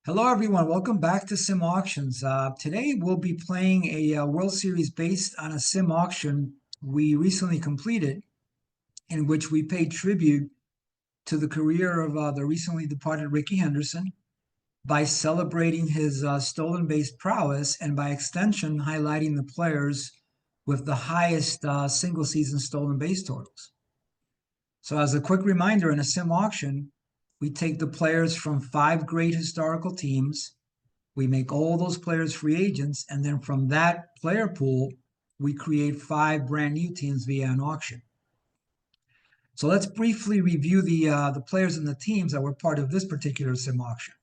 Hello, everyone. Welcome back to Sim Auctions. Today, we'll be playing a World Series based on a sim auction we recently completed, in which we paid tribute to the career of the recently departed Ricky Henderson by celebrating his stolen base prowess and, by extension, highlighting the players with the highest single season stolen base totals. So, as a quick reminder, in a sim auction, we take the players from 5 great historical teams. We make all those players free agents, and then from that player pool, we create 5 brand new teams via an auction. So let's briefly review the players and the teams that were part of this particular sim auction.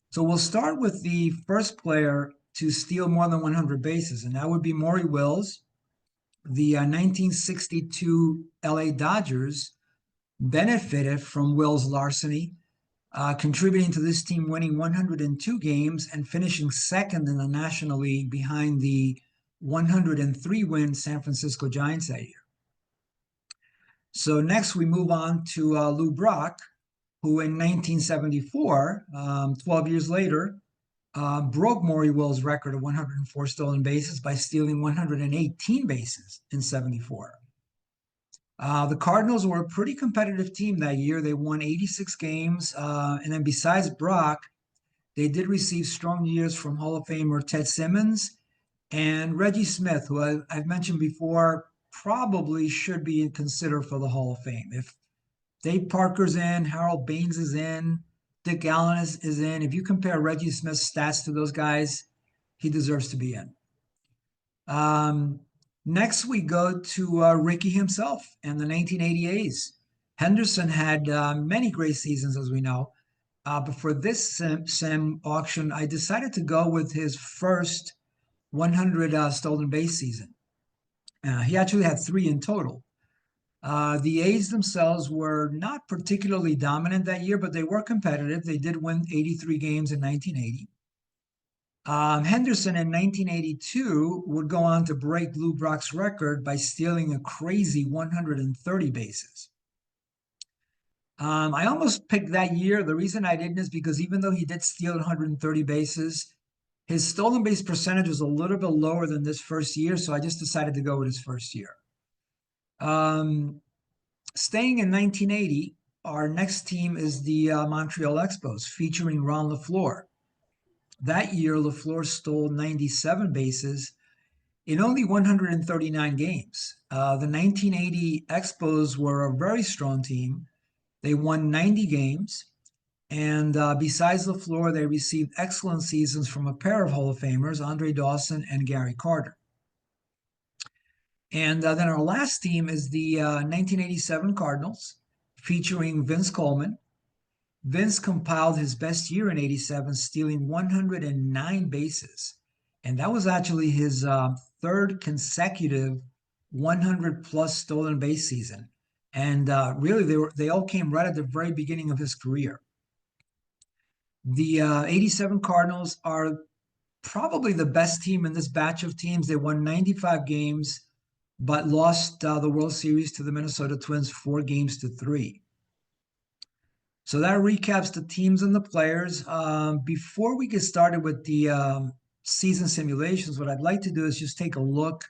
So we'll start with the first player to steal more than 100 bases, and that would be Maury Wills. The 1962 LA Dodgers benefited from Wills' larceny, contributing to this team winning 102 games and finishing second in the National League behind the 103-win San Francisco Giants that year. So next we move on to Lou Brock, who in 1974, 12 years later, broke Maury Wills' record of 104 stolen bases by stealing 118 bases in 74. The Cardinals were a pretty competitive team that year. They won 86 games. And then besides Brock, they did receive strong years from Hall of Famer Ted Simmons and Reggie Smith, who I've mentioned before, probably should be considered for the Hall of Fame. If Dave Parker's in, Harold Baines is in, Dick Allen is in. If you compare Reggie Smith's stats to those guys, he deserves to be in. Next, we go to Ricky himself and the 1980 A's. Henderson had many great seasons, as we know. But for this sim auction, I decided to go with his first 100 stolen base season. He actually had 3 in total. The A's themselves were not particularly dominant that year, but they were competitive. They did win 83 games in 1980. Henderson in 1982 would go on to break Lou Brock's record by stealing a crazy 130 bases. I almost picked that year. The reason I didn't is because even though he did steal 130 bases, his stolen base percentage was a little bit lower than this first year, so I just decided to go with his first year. Staying in 1980, our next team is the Montreal Expos, featuring Ron LaFleur. That year, LaFleur stole 97 bases in only 139 games. The 1980 Expos were a very strong team. They won 90 games. And besides LaFleur, they received excellent seasons from a pair of Hall of Famers, Andre Dawson and Gary Carter. And then our last team is the 1987 Cardinals, featuring Vince Coleman. Vince compiled his best year in 87, stealing 109 bases. And that was actually his third consecutive 100-plus stolen base season. And really, they all came right at the very beginning of his career. The 87 Cardinals are probably the best team in this batch of teams. They won 95 games, but lost the World Series to the Minnesota Twins 4-3. So that recaps the teams and the players. Before we get started with the season simulations, what I'd like to do is just take a look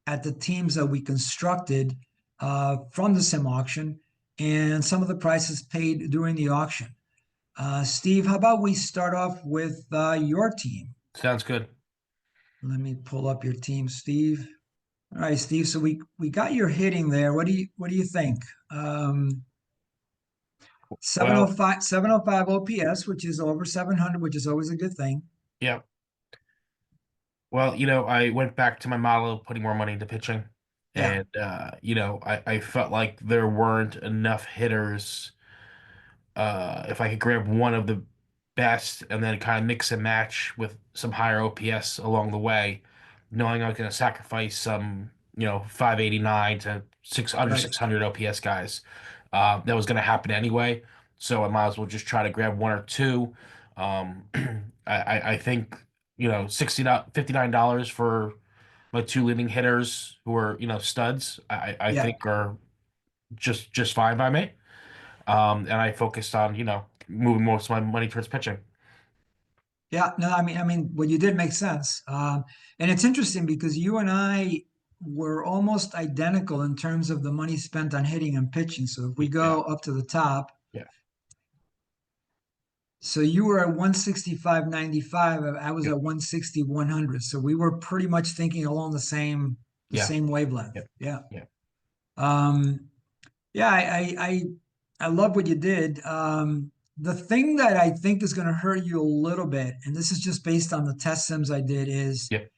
at the teams that we constructed from the sim auction and some of the prices paid during the auction. Steve, how about we start off with your team? Sounds good. Let me pull up your team, Steve. All right, Steve. So we got your hitting there. What do you think? 705 OPS, which is over 700, which is always a good thing. Yeah. Well, I went back to my model of putting more money into pitching. Yeah. And, I felt like there weren't enough hitters. If I could grab one of the best and then kind of mix and match with some higher OPS along the way, knowing I was going to sacrifice some, 589 to under Right. 600 OPS guys, that was going to happen anyway. So I might as well just try to grab one or two. I think, $59 for my 2 leading hitters who are, studs, I Yeah. think are just fine by me. And I focused on, moving most of my money towards pitching. Yeah, no, I mean, what you did makes sense. And it's interesting because you and I were almost identical in terms of the money spent on hitting and pitching. So if we Yeah, go up to the top, yeah, so you were at 165.95, I was yep, at 160.100. So we were pretty much thinking along the yeah, same wavelength. yep, Yeah. yeah, Um, yeah, I love what you did. The thing that I think is going to hurt you a little bit, and this is just based on the test sims I did, is yep,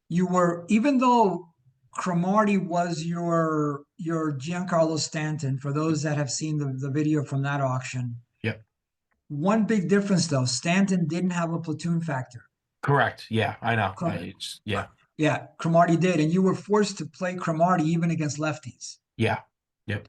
you were, even though Cromartie was your Giancarlo Stanton, for those that have seen the video from that auction. yep. One big difference though, Stanton didn't have a platoon factor. Correct. Yeah, I know. Crom- It's yeah, yeah, Cromartie did, and you were forced to play Cromartie even against lefties. yeah, yep,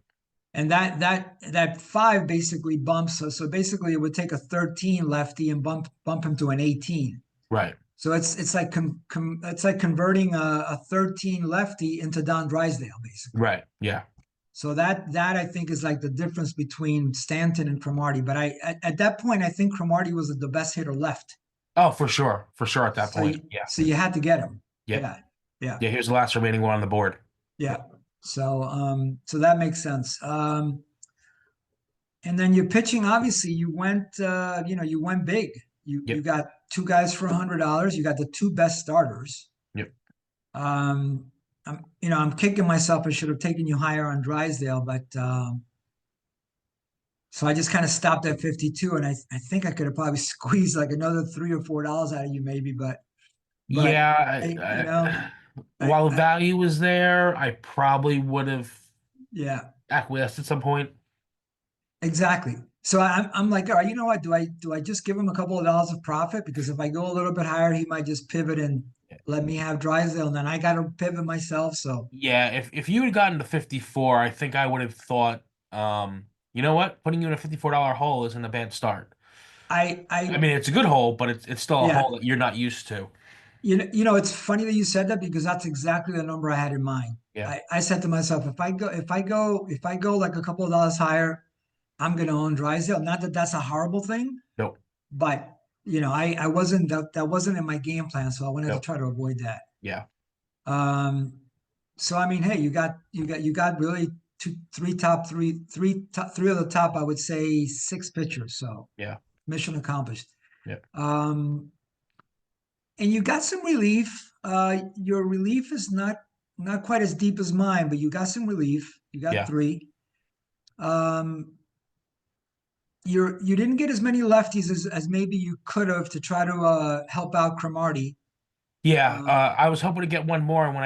And that five basically bumps. So basically, it would take a 13 lefty and bump him to an 18. right, So it's like it's like converting a 13 lefty into Don Drysdale basically. right. Yeah. So that I think is like the difference between Stanton and Cromartie. But at that point, I think Cromartie was the best hitter left. Oh, for sure. At that So point, yeah, you had to get him. yep, Yeah, yeah, yeah. Here's the last remaining one on the board. yeah. Yep, So that makes sense. And then your pitching, obviously, you went big. You yep, got two guys for $100. You got the two best starters. yep. Um, I'm kicking myself. I should have taken you higher on Drysdale, but so I just kind of stopped at 52, and I think I could have probably squeezed like another $3 or $4 out of you, maybe, but Yeah. While the I value was there, I probably would have yeah, acquiesced at some point. exactly. So I'm like, all right, you know what? Do I just give him a couple of dollars of profit? Because if I go a little bit higher, he might just pivot and let me have Drysdale, and then I got to pivot myself. So Yeah, if you had gotten to 54, I think I would have thought, you know what? Putting you in a $54 hole isn't a bad start. I I mean, it's a good hole, but it's still a yeah, hole that you're not used to. it's funny that you said that because that's exactly the number I had in mind. Yeah. I said to myself, if I go like a couple of dollars higher, I'm going to own Drysdale. Not that that's a horrible thing, Nope. but I wasn't that wasn't in my game plan, so I wanted to Nope. try to avoid that. Yeah. Um, so I mean, hey, you got really three of the top, I would say six pitchers. So Yeah. mission accomplished. Yeah. Um, and you got some relief. Your relief is not quite as deep as mine, but you got some relief. You got Yeah. three. Um, you didn't get as many lefties as maybe you could have to try to help out Cromartie. Yeah. Um, I was hoping to get one more and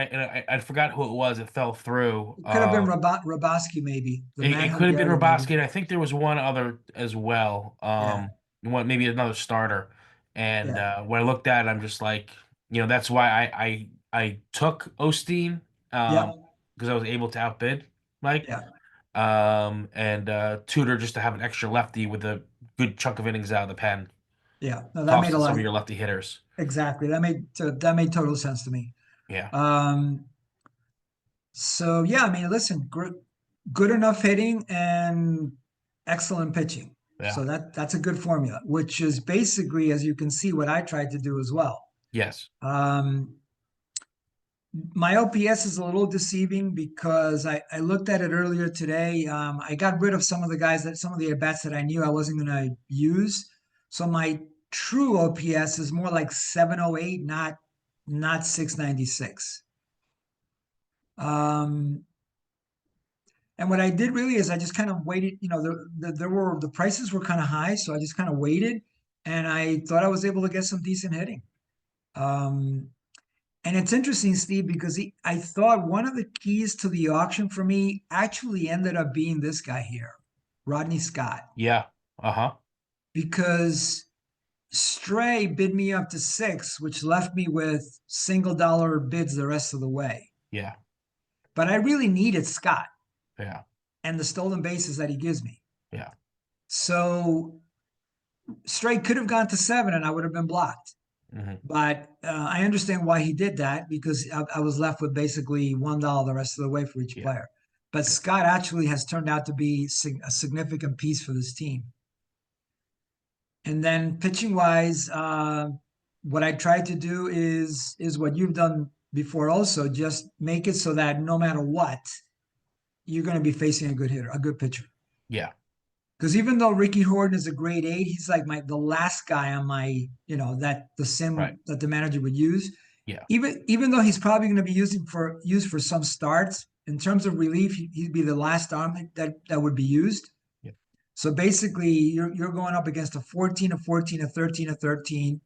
I forgot who it was. It fell through. it could have been Raboski, maybe the It man could have been Hungarian, Raboski, maybe. and I think there was one other as well. Yeah, One maybe another starter. And yeah, when I looked at it, I'm just like, that's why I took Osteen, yeah, because I was able to outbid Mike, yeah, and Tudor just to have an extra lefty with a good chunk of innings out of the pen, yeah. No, that made a costing lot some of of, your lefty hitters. exactly. That made total sense to me. Yeah, Um, so yeah, I mean, listen, good enough hitting and excellent pitching. yeah, So that's a good formula, which is basically, as you can see, what I tried to do as well. yes, Um, my OPS is a little deceiving because I looked at it earlier today. I got rid of some of some of the at bats that I knew I wasn't going to use. So my true OPS is more like 708, not 696. Um, and what I did really is I just kind of waited. The prices were kind of high, so I just kind of waited, and I thought I was able to get some decent hitting. Um, And it's interesting, Steve, because I thought one of the keys to the auction for me actually ended up being this guy here, Rodney Scott, yeah, uh-huh, because Stray bid me up to six, which left me with single dollar bids the rest of the way. yeah, But I really needed Scott yeah, and the stolen bases that he gives me. yeah, So Stray could have gone to seven and I would have been blocked. hmm, But I understand why he did that because I was left with basically $1 the rest of the way for each yeah, player. But yeah, Scott actually has turned out to be a significant piece for this team. And then pitching wise, what I tried to do is what you've done before also, just make it so that no matter what, you're going to be facing a good hitter, a good pitcher. Yeah. Because even though Ricky Horton is a grade 8, he's like the last guy on my, that the Right. sim that the manager would use. Yeah. Even though he's probably going to be used for some starts, in terms of relief, he'd be the last arm that would be used. Yeah. So basically, you're going up against a 14, a 14, a 13, a 13,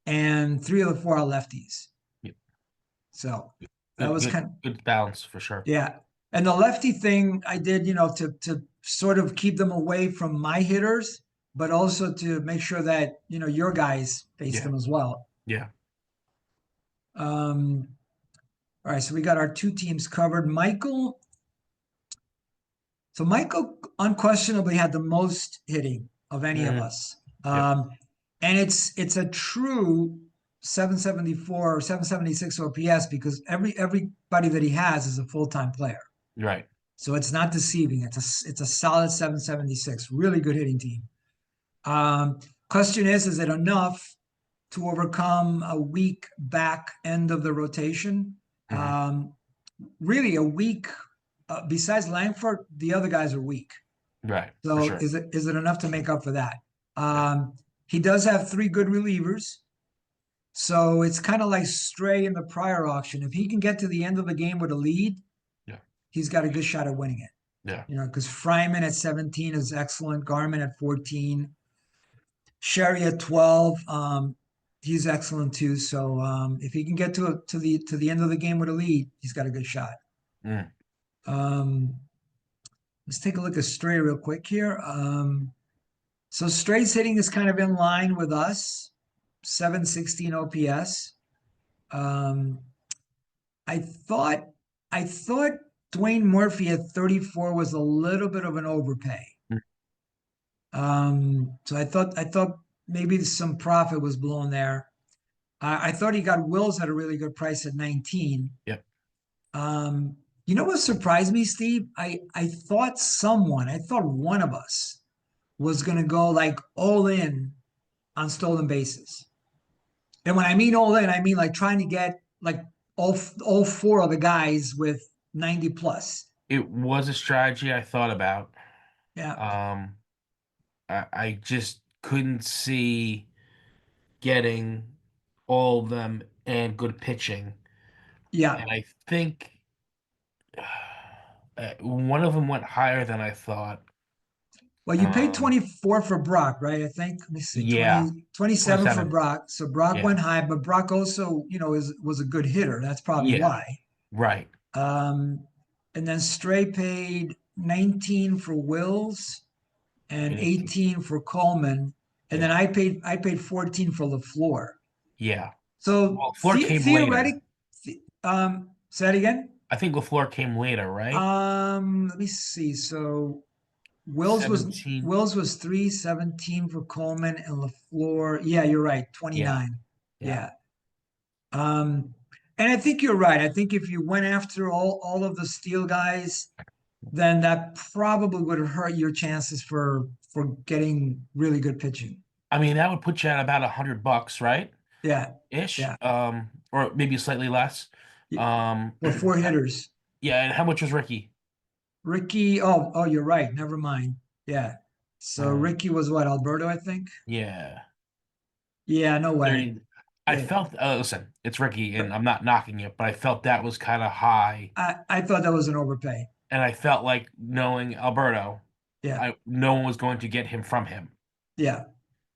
and 3 of the 4 are lefties. Yeah. So that Good, was good, kind of, good balance for sure. yeah. And the lefty thing I did, to sort of keep them away from my hitters, but also to make sure that, your guys face Yeah. them as well. Yeah. All right, so we got our 2 teams covered. Michael unquestionably had the most hitting of any of Mm, us. yep. And it's a true 774 or 776 OPS because everybody that he has is a full-time player. Right. So it's not deceiving. It's a solid 776. Really good hitting team. Um, Question is it enough to overcome a weak back end of the rotation? Hmm. Really, a weak. Besides Langford, the other guys are weak. Right. For So sure. is it enough to make up for that? Yeah. He does have 3 good relievers. So it's kind of like Stray in the prior auction. If he can get to the end of the game with a lead, Yeah. he's got a good shot at winning it. Yeah. Because Fryman at 17 is excellent. Garman at 14. Sherry at 12. He's excellent too. So if he can get to the end of the game with a lead, he's got a good shot. Mm. Um, let's take a look at Stray real quick here. So Stray's hitting is kind of in line with us, 716 OPS. Um, I thought I thought Dwayne Murphy at 34 was a little bit of an overpay. Mm. So I thought maybe some profit was blown there. I thought he got Wills at a really good price at 19. Yep. You know what surprised me, Steve? I thought one of us was gonna go like all in on stolen bases. And when I mean all in, I mean like trying to get like all 4 of the guys with 90 plus. It was a strategy I thought about. Yeah, Um, I just couldn't see getting all of them and good pitching. yeah. And I think one of them went higher than I thought. Well, you paid Um, 24 for Brock, right? I think. Let me see, yeah, 27 for 27. Brock. So Brock Yeah, went high, but Brock also, was a good hitter. That's probably yeah, why. right. Um, and then Stray paid 19 for Wills and And 18. 18 for Coleman. And then Yeah, I paid 14 for LaFleur. yeah. So Well, Floor came later. theoretic, say that again. I think LaFleur came later, right? Let me see. So Wills was 17. Wills was 317 for Coleman and LaFleur. Yeah, you're right. Yeah, 29. yeah, Yeah. Um, and I think you're right. I think if you went after all of the steel guys, then that probably would have hurt your chances for getting really good pitching. I mean, that would put you at about $100, right? Yeah. Ish. Yeah. Or maybe slightly less. Um, For 4 hitters. yeah, and how much was Ricky? Ricky, oh, you're right. Never mind. Yeah. So Um, Ricky was what, Alberto, I think? yeah. Yeah, no way. 30. I Yeah. felt, listen, it's Ricky, and I'm not knocking it, but I felt that was kind of high. I thought that was an overpay. And I felt like knowing Alberto, Yeah. no one was going to get him from him. Yeah.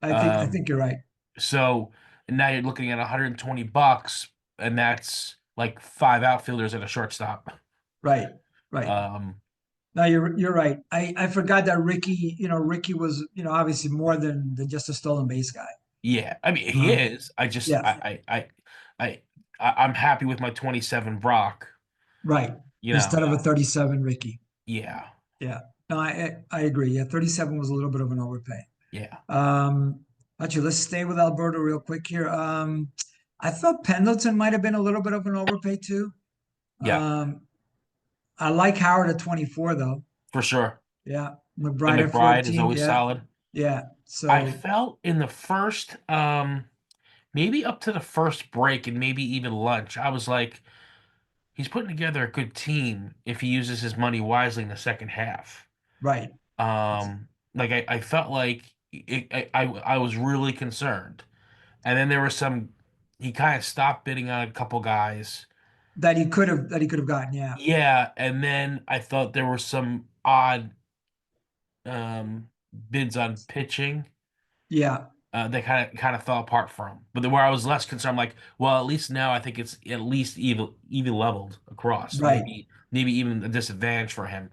I Um, think you're right. so now you're looking at $120, and that's like 5 outfielders and a shortstop. Right. Right. Um, No, you're right. I forgot that Ricky was, obviously more than just a stolen base guy. yeah, I mean he Um, is. I just yeah, I'm happy with my 27 Brock. right. You know, Instead of a 37 Ricky. yeah, Yeah. No, I agree. Yeah, 37 was a little bit of an overpay. yeah, Um, Actually, let's stay with Alberto real quick here. I thought Pendleton might have been a little bit of an overpay too. yeah, Um, I like Howard at 24 though. for sure. Yeah. And McBride at McBride is 14. always Yeah. solid. Yeah. I So felt in the first, maybe up to the first break and maybe even lunch, I was like, he's putting together a good team if he uses his money wisely in the second half. right, Like I felt like I was really concerned. And then there was some, he kind of stopped bidding on a couple guys. that he could have gotten. Yeah, Yeah, and then I thought there were some odd bids on pitching yeah, that kind of fell apart for him. But where I was less concerned, I'm like, well, at least now I think it's at least even leveled across. right. Maybe even a disadvantage for him.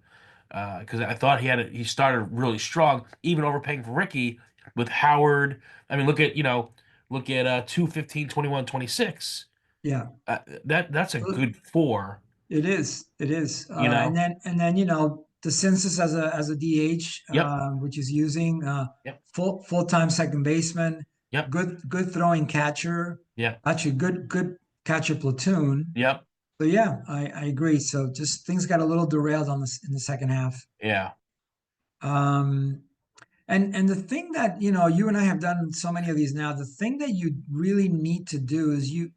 Because I thought he started really strong, even overpaying for Ricky with Howard. I mean, look at 215, 21, 26. Yeah. That's a good four, It is. It is. you know? And then the census as a DH, Yep, which is using yep, full-time second baseman, yep, good throwing catcher, yep, actually good catcher platoon. yep, So yeah, I agree. So just things got a little derailed in the second half. yeah, Um, and the thing that you and I have done so many of these now, the thing that you really need to do is you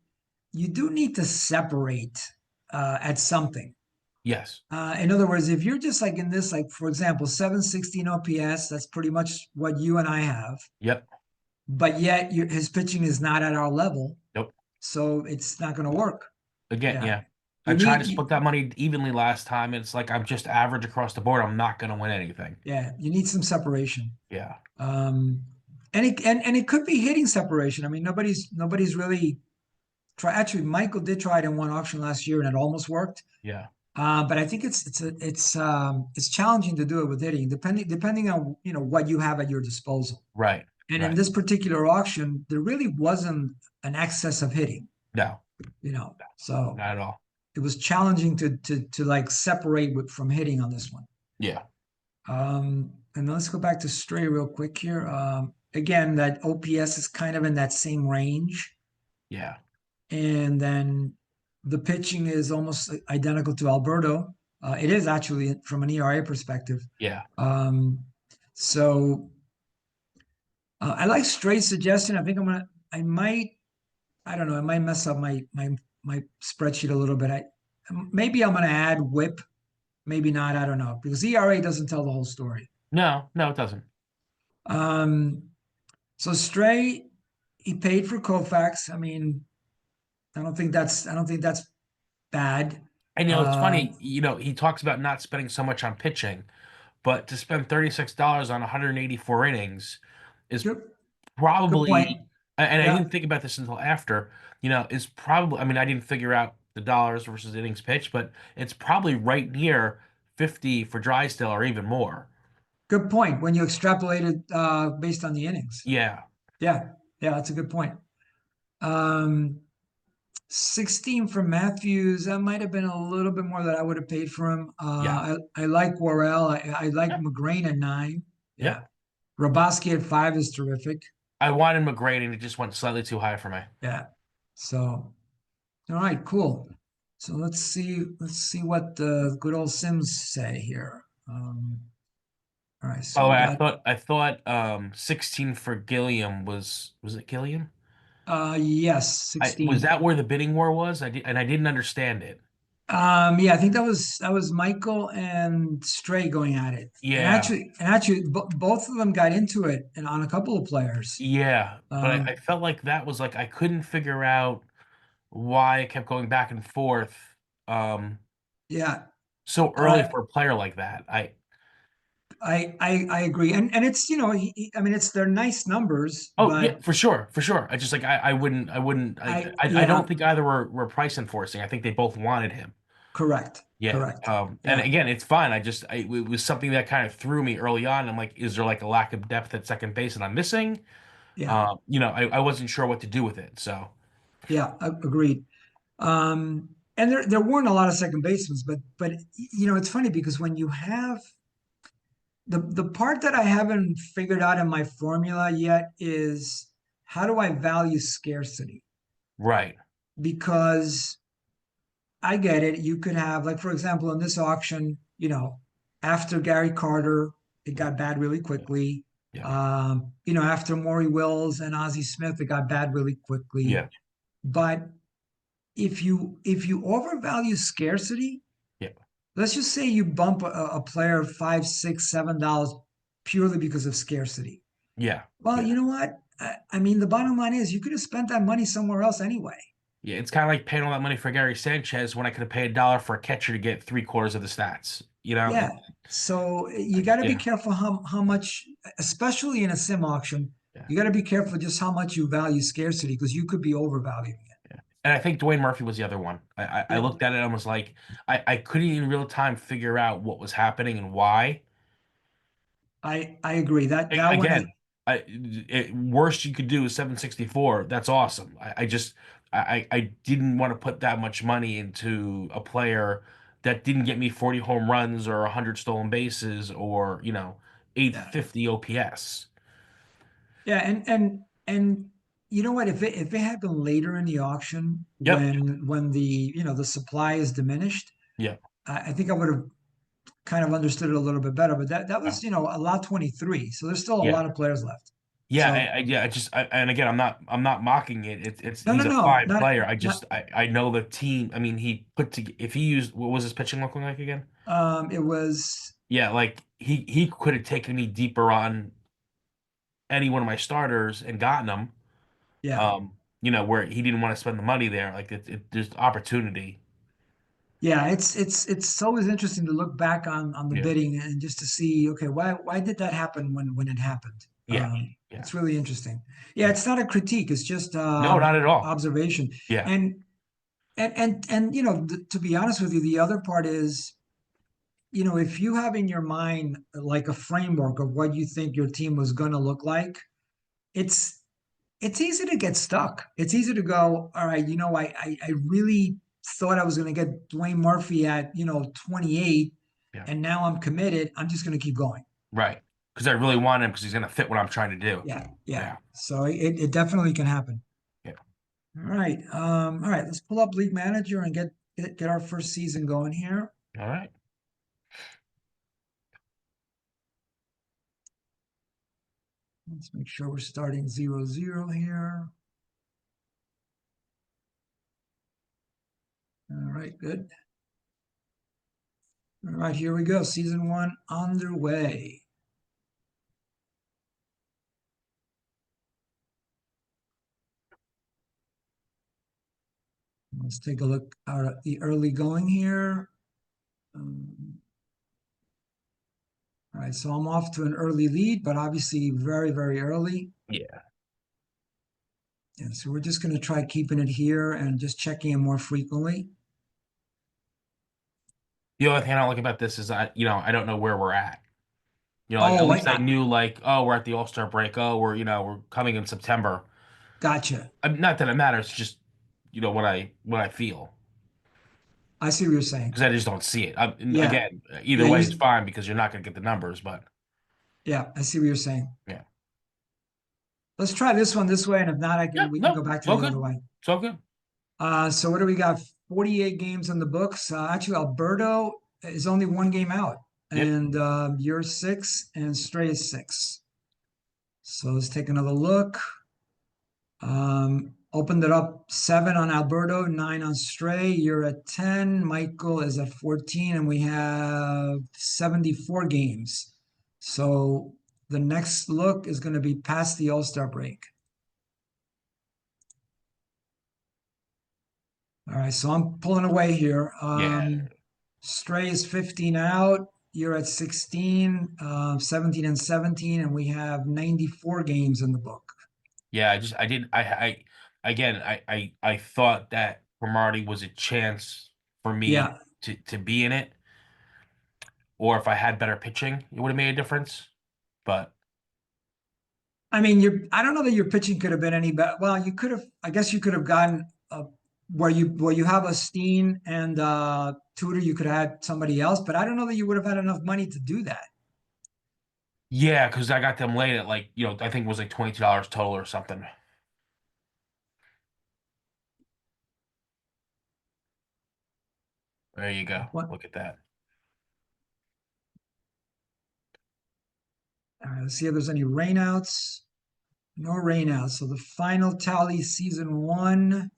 do need to separate at something. yes, In other words, if you're just like in this, like for example, 716 OPS, that's pretty much what you and I have, yep, but yet his pitching is not at our level, nope. so it's not going to work. Again, Yeah, yeah. I you tried to need, split that money evenly last time. It's like I'm just average across the board. I'm not going to win anything. yeah, you need some separation. Yeah, Um, and it could be hitting separation. I mean, nobody's really try. Actually, Michael did try it in one auction last year, and it almost worked. yeah, But I think it's challenging to do it with hitting, depending on what you have at your disposal. right, And in right. this particular auction, there really wasn't an excess of hitting, No, so not at all. it was challenging to like separate from hitting on this one. Yeah, And let's go back to Stray real quick here. Again, that OPS is kind of in that same range, yeah, and then the pitching is almost identical to Alberto. It is actually from an ERA perspective. yeah. Um, so I like Stray's suggestion. I might, I don't know, I might mess up my spreadsheet a little bit. Maybe I'm gonna add WHIP, maybe not. I don't know because ERA doesn't tell the whole story. No, no, it doesn't. Um, so Stray, he paid for Koufax. I mean, I don't think that's bad. And it's Uh, funny, he talks about not spending so much on pitching, but to spend $36 on 184 innings is good, good point. probably, and I Yeah, didn't think about this until after, is probably, I mean, I didn't figure out the dollars versus innings pitched, but it's probably right near 50 for Drysdale or even more. good point. When you extrapolate it based on the innings. Yeah, Yeah, yeah, that's a good point. Um, 16 for Matthews. That might have been a little bit more that I would have paid for him. yeah, I like Worrell. I like yep, McGrain at 9. Yeah. yep. Raboski at 5 is terrific. I wanted McGrady and it just went slightly too high for me. Yeah. So, all right, cool. So let's see what the good old Sims say here. All right, so By the we way, got 16 for Gilliam was it Gilliam? yes, Was 16. that where the bidding war was? I didn't understand it. Yeah, I think that was Michael and Stray going at it, and Yeah, actually, both of them got into it and on a couple of players. yeah, but I Um, felt like that was like I couldn't figure out why it kept going back and forth um yeah, so early uh, for a player like that. I agree, and it's I mean it's they're nice numbers, Oh yeah, but for sure, for sure. I just like I wouldn't I don't yeah, think either were price enforcing. I think they both wanted him. correct, Yeah. correct, And yeah, again, it's fine. It was something that kind of threw me early on. I'm like, is there like a lack of depth at second base that I'm missing? yeah, I wasn't sure what to do with it. So yeah, agreed. And there weren't a lot of second basemen, but it's funny because when you have the part that I haven't figured out in my formula yet is how do I value scarcity? right. Because I get it. You could have, like, for example, in this auction, after Gary Carter, it got bad really quickly. Yeah. After Maury Wills and Ozzie Smith, it got bad really quickly. Yeah. But if you overvalue scarcity, Yeah. let's just say you bump a player $5, $6, $7 purely because of scarcity. Yeah. Well, Yeah. you know what? I mean, the bottom line is you could have spent that money somewhere else anyway. Yeah. It's kind of like paying all that money for Gary Sanchez when I could have paid $1 for a catcher to get three-quarters of the stats. Yeah. So you got to be Yeah. careful how much, especially in a sim auction, Yeah. you got to be careful just how much you value scarcity because you could be overvaluing it. Yeah. And I think Dwayne Murphy was the other one. I Yep. looked at it and was like, I couldn't in real time figure out what was happening and why. I agree. That one is Again, worst you could do is 764. That's awesome. I just I didn't want to put that much money into a player that didn't get me 40 home runs or 100 stolen bases or, yeah. 850 OPS. Yeah, and you know what? If it had been later in the auction Yep. when the supply is diminished, Yeah. I think I would have kind of understood it a little bit better. But that Yeah. was a lot 23, so there's still a Yeah. lot of players left. Yeah, So yeah. And again, I'm not mocking it. It's no, no, he's a no, fine not player. not. I know the team. I mean, he put to if he used what was his pitching looking like again? It was Yeah, like he could have taken me deeper on any one of my starters and gotten them. yeah. Where he didn't want to spend the money there. Like there's opportunity. Yeah, it's always interesting to look back on the Yeah, bidding and just to see, okay, why did that happen when it happened? yeah, yeah. It's really interesting. Yeah, Yeah. it's not a critique, it's just No, not at all. observation. Yeah, And to be honest with you, the other part is, if you have in your mind like a framework of what you think your team was going to look like, it's it's easy to get stuck. It's easy to go, all right, I really thought I was going to get Dwayne Murphy at, 28, yeah. and now I'm committed. I'm just going to keep going. Right. Because I really want him because he's gonna fit what I'm trying to do. Yeah, yeah. Yeah, So it definitely can happen. yeah. All right. Let's pull up League Manager and get our first season going here. All right. Let's make sure we're starting 0-0 here. All right, good. All right, here we go. Season 1 underway. Let's take a look out at the early going here. All right, so I'm off to an early lead, but obviously very, very early. Yeah. And so we're just going to try keeping it here and just checking in more frequently. The only thing I don't like about this is I don't know where we're at. Like at Oh, least I knew like, oh, we're at the All-Star break. Oh, we're coming in September. gotcha. Not that it matters, just what I feel I see what you're saying. because I just don't see it. Yeah, Again, either yeah, way is fine because you're not going to get the numbers. But yeah, I see what you're saying. yeah, Let's try this one this way, and if not, yeah, we can go no, back it's to all the other good. way. It's all good. So what do we got? 48 games in the books. Actually, Alberto is only one game out, Yep. and you're 6, and Stray is 6. So let's take another look. Opened it up 7 on Alberto, 9 on Stray. You're at 10. Michael is at 14, and we have 74 games. So the next look is going to be past the All-Star break. All right, so I'm pulling away here. Yeah. Stray is 15 out. You're at 16, 17 and 17, and we have 94 games in the book. Yeah. I did. Again, I thought that Cromartie was a chance for me Yeah, to be in it, or if I had better pitching, it would have made a difference. But I mean, I don't know that your pitching could have been any better. Well, you could have. I guess you could have gotten where you have a Steen and Tudor. You could have had somebody else, but I don't know that you would have had enough money to do that. yeah, because I got them late at like, I think it was like $22 total or something. There you go. What? Look at that. All right, let's see if there's any rainouts. No rainouts. So the final tally, season one.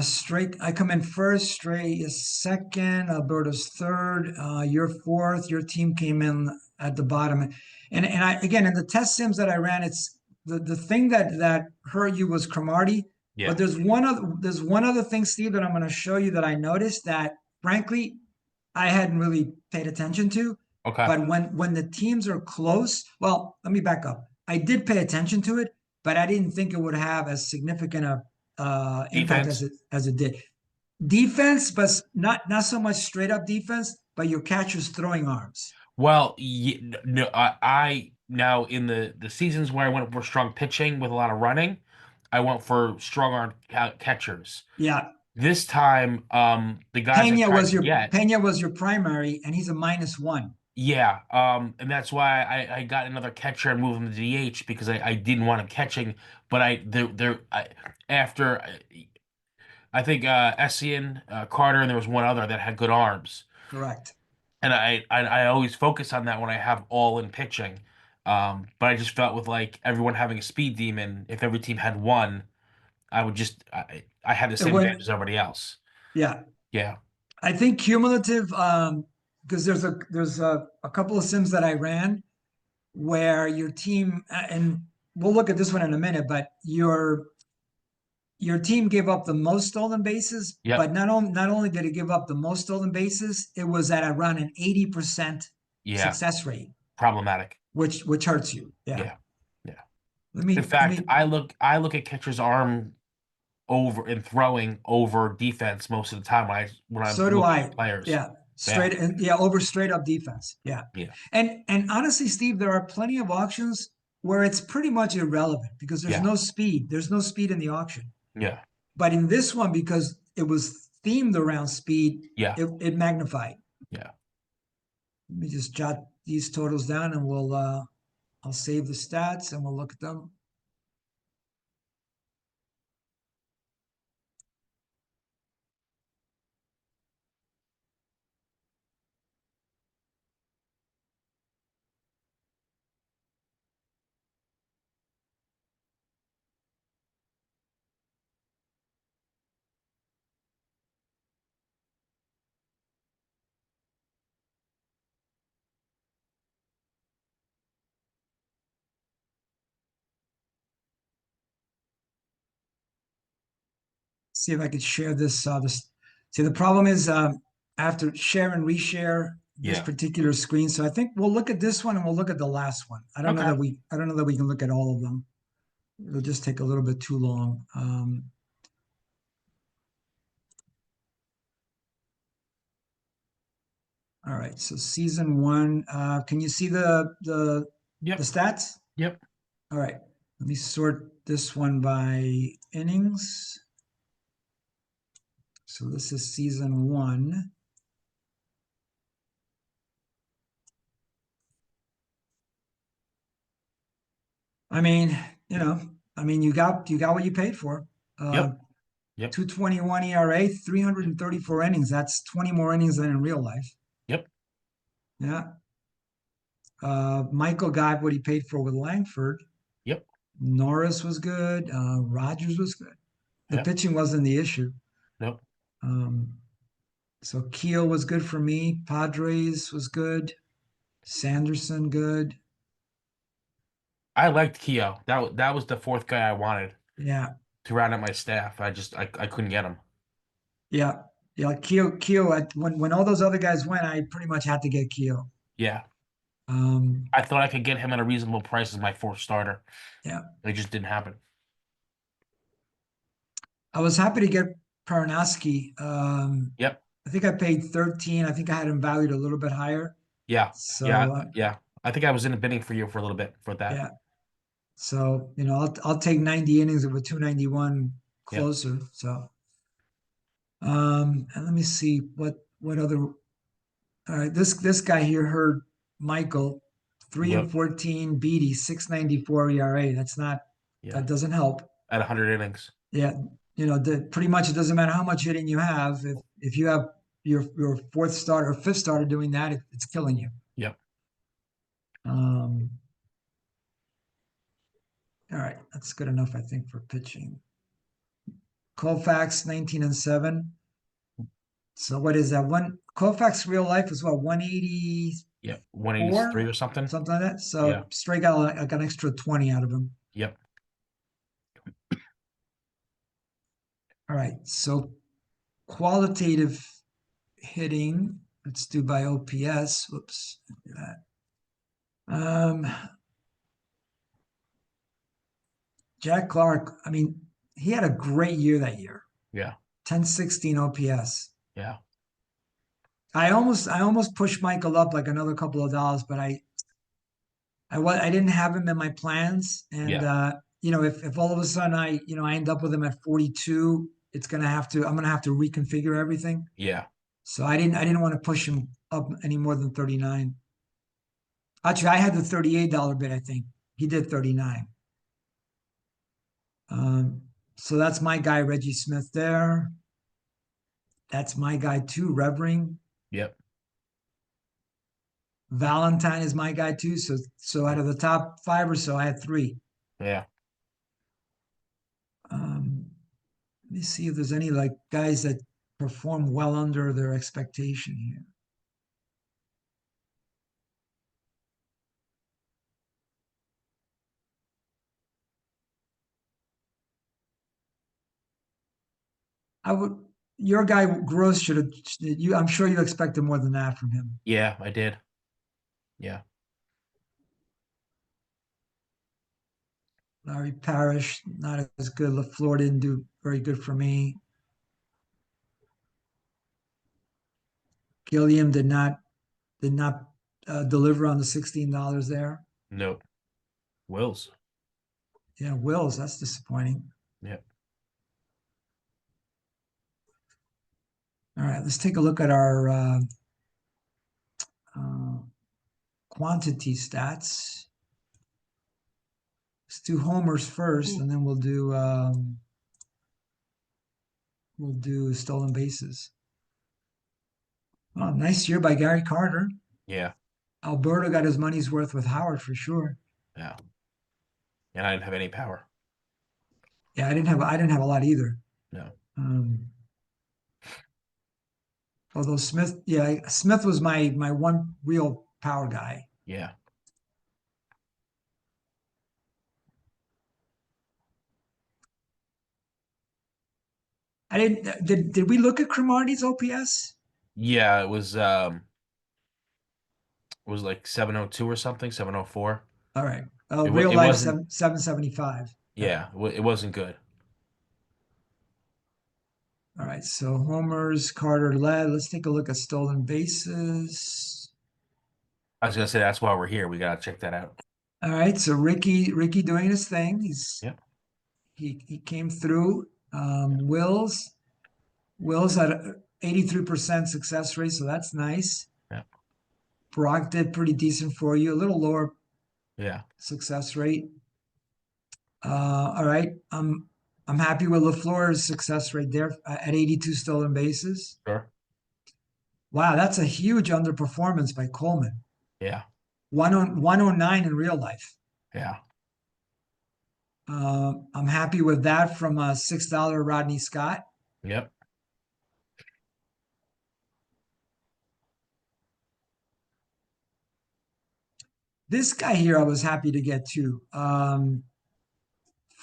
Straight, I come in first. Stray is second. Alberto's third. You're fourth. Your team came in at the bottom. And I again in the test sims that I ran, it's the thing that hurt you was Cromartie. Yeah. But there's one other thing, Steve, that I'm going to show you that I noticed that frankly I hadn't really paid attention to. Okay. But when the teams are close, well, let me back up. I did pay attention to it, but I didn't think it would have as significant a impact Defense. as it did. Defense, but not so much straight up defense, but your catcher's throwing arms. Well, no, I now in the seasons where I went for strong pitching with a lot of running, I went for strong arm catchers. Yeah, This time, the guys I tried to get, Pena was your primary, and he's a -1. yeah, and that's why I got another catcher and moved him to DH because I didn't want him catching, but after I think Essien, Carter, and there was one other that had good arms. Correct. And I always focus on that when I have all in pitching. But I just felt with like everyone having a speed demon, if every team had one, I had the It same would, advantage as everybody else. yeah. Yeah. I think cumulative, because there's a couple of sims that I ran where your team, and we'll look at this one in a minute, but your team gave up the most stolen bases, Yep. but not only did it give up the most stolen bases, it was at around an 80% Yeah. success rate, Problematic. which hurts you. Yeah. Yeah. Yeah. Let In me let fact, me I look at catcher's arm over and throwing over defense most of the time when I'm so do looking I. at players. Yeah. Yeah. Over straight up defense. Yeah. Yeah. And honestly, Steve, there are plenty of auctions where it's pretty much irrelevant because there's Yeah. no speed. There's no speed in the auction. Yeah. But in this one, because it was themed around speed, Yeah. it magnified. Yeah. Let me just jot these totals down and I'll save the stats and we'll look at them. See if I could share this. See, the problem is I have to share and reshare this Yeah. particular screen. So I think we'll look at this one and we'll look at the last one. Okay. I don't know that we can look at all of them. It'll just take a little bit too long. All right, so season one. Can you see the Yep. stats? Yep. All right, let me sort this one by innings. So this is season one. I mean, you got what you paid for. Yep. Yep. 221 ERA, 334 innings. That's 20 more innings than in real life. Yep. Yeah. Michael got what he paid for with Langford. Yep. Norris was good. Rogers was good. The Yep. pitching wasn't the issue. Nope. So Keel was good for me. Padres was good. Sanderson good. I liked Keo. That was the fourth guy I wanted Yeah, to round out my staff. I couldn't get him. yeah, yeah. Keel. When all those other guys went, I pretty much had to get Keel. Yeah. Um, I thought I could get him at a reasonable price as my fourth starter. yeah, It just didn't happen. I was happy to get Paranaski. Yep. I think I paid 13. I think I had him valued a little bit higher. Yeah. So Yeah. Yeah. I think I was in a bidding for you for a little bit for that. yeah. So I'll take 90 innings with 291 Yep. closer. So and let me see what other. All right, this guy here heard Michael 3 and Yep. 14, Beatty 694 ERA. Yeah. That doesn't help. At 100 innings. Yeah, pretty much it doesn't matter how much hitting you have. If you have your fourth starter or fifth starter doing that, it's killing you. Yep. Um, all right, that's good enough, I think, for pitching. Colfax 19-7. So what is that? Colfax real life is what, 184? Yep. 183 or something. Something like that. So Yeah. straight got like an extra 20 out of him. Yep. All right. So qualitative hitting, let's do by OPS. Whoops. Do that. Jack Clark, I mean, he had a great year that year. Yeah. 1016 OPS. Yeah. I almost pushed Michael up like another couple of dollars, but I didn't have him in my plans. And Yeah. if all of a sudden I end up with him at 42, I'm gonna have to reconfigure everything. Yeah. So I didn't want to push him up any more than 39. Actually, I had the $38 bid, I think. He did 39. So that's my guy, Reggie Smith there. That's my guy too, Revering. Yep. Valentine is my guy too. So out of the top 5 or so, I had 3. Yeah. Let me see if there's any like guys that perform well under their expectation here. Your guy Gross should have. I'm sure you expected more than that from him. Yeah, I did. Yeah. Larry Parrish, not as good. LaFleur didn't do very good for me. Gilliam did not deliver on the $16 there. Nope. Wills. Yeah, Wills, that's disappointing. Yep. All right, let's take a look at our quantity stats. Let's do homers first, and then we'll do stolen bases. Oh, nice year by Gary Carter. Yeah. Alberto got his money's worth with Howard for sure. Yeah. And I didn't have any power. Yeah, I didn't have a lot either. No. Although Smith was my one real power guy. Yeah. I didn't did we look at Cromartie's OPS? Yeah, it was like 702 or something, 704. All right. It Real it life wasn't 775. yeah, it wasn't good. All right. So homers, Carter led. Let's take a look at stolen bases. I was gonna say that's why we're here. We gotta check that out. All right. So Ricky doing his thing. Yep. He came through. Wills had a 83% success rate, so that's nice. Yeah. Brock did pretty decent for you, a little lower Yeah. success rate. All right. I'm happy with LaFleur's success rate there at 82 stolen bases. Sure. Wow, that's a huge underperformance by Coleman. Yeah. 109 in real life. Yeah. I'm happy with that from $6 Rodney Scott. Yep. This guy here, I was happy to get too.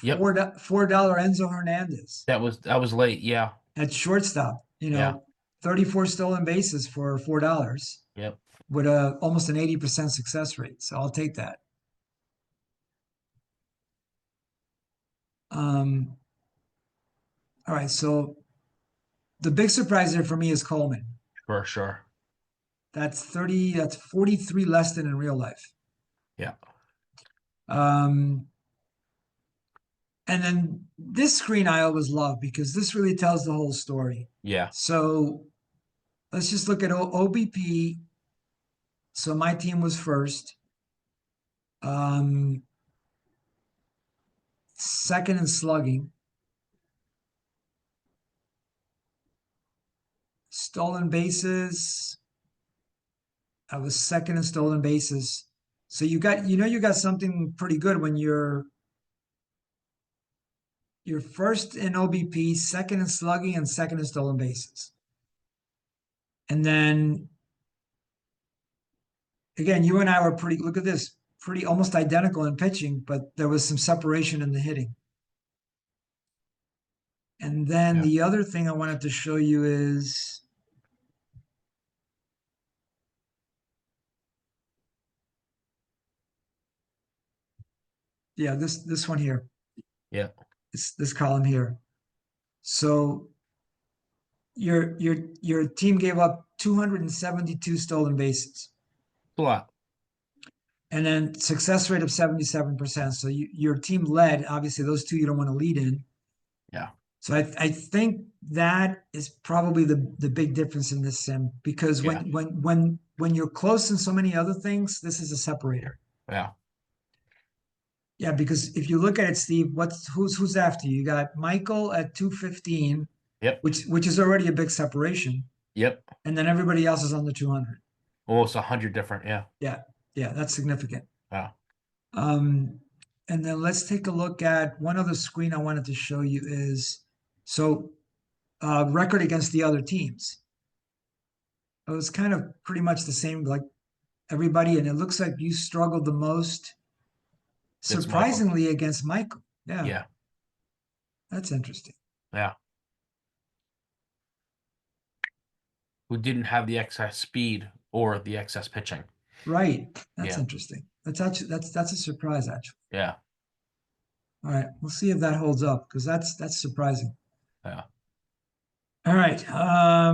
Yep. $4 Enzo Hernandez That was late. Yeah. at shortstop. Yeah. 34 stolen bases for $4 Yep. with almost an 80% success rate. So I'll take that. All right. So the big surprise there for me is Coleman. Sure. That's 43 less than in real life. Yeah. And then this screen I always love because this really tells the whole story. Yeah. So let's just look at OBP. So my team was first. Second in slugging. Stolen bases. I was second in stolen bases. So you got something pretty good when you're first in OBP, second in slugging, and second in stolen bases. And then again, you and I were pretty, look at this, pretty almost identical in pitching, but there was some separation in the hitting. And then Yeah. the other thing I wanted to show you is yeah, this one here. Yeah. This column here. So your team gave up 272 stolen bases. A lot. And then success rate of 77%. So your team led, obviously those two you don't want to lead in. Yeah. So I think that is probably the big difference in this sim because Yeah. when you're close in so many other things, this is a separator. Yeah. Yeah, because if you look at it, Steve, who's after you? You got Michael at 215, Yep. which is already a big separation, Yep. and then everybody else is under 200. Almost 100 different. Yeah. Yeah, that's significant. Wow. Um, and then let's take a look at one other screen I wanted to show you is so record against the other teams. It was kind of pretty much the same, like everybody, and it looks like you struggled the most, It's Michael. surprisingly, against Michael. Yeah, Yeah. that's interesting. Yeah. Who didn't have the excess speed or the excess pitching. Right, that's Yeah. interesting. That's a surprise, actually. Yeah. All right, we'll see if that holds up because that's surprising. Yeah. All right,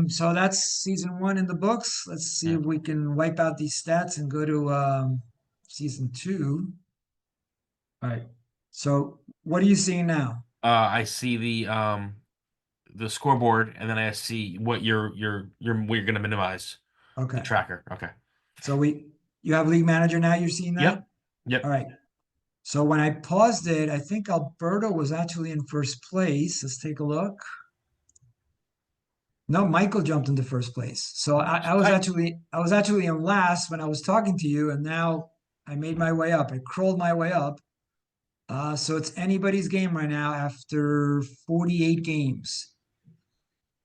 so that's season one in the books. Let's see Yeah. if we can wipe out these stats and go to season two. All right, so what are you seeing now? I see the scoreboard, and then I see what what you're gonna minimize the Okay, tracker. Okay. so you have League Manager now. You're seeing that? Yep. Yep. All right. So when I paused it, I think Alberto was actually in first place. Let's take a look. No, Michael jumped into first place. So I was Tight. actually in last when I was talking to you, and now I made my way up. I crawled my way up. So it's anybody's game right now after 48 games.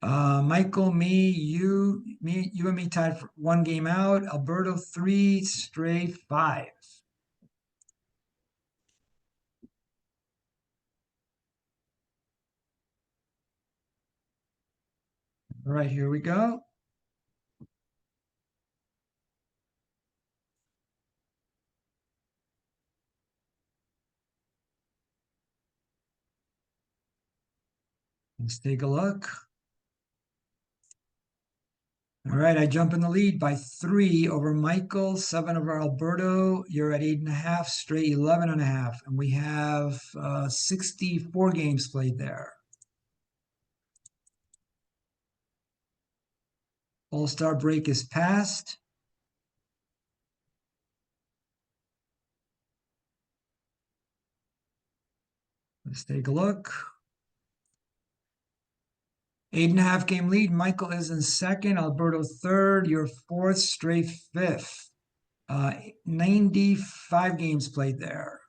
Michael, you and me tied for one game out. Alberto, three, Stray, five. All right, here we go. Let's take a look. All right, I jump in the lead by 3 over Michael, 7 over Alberto. You're at 8.5, Stray 11.5. And we have 64 games played there. All-Star break is passed. Let's take a look. 8.5 game lead. Michael is in second, Alberto third, you're fourth, Stray fifth. 95 games played there.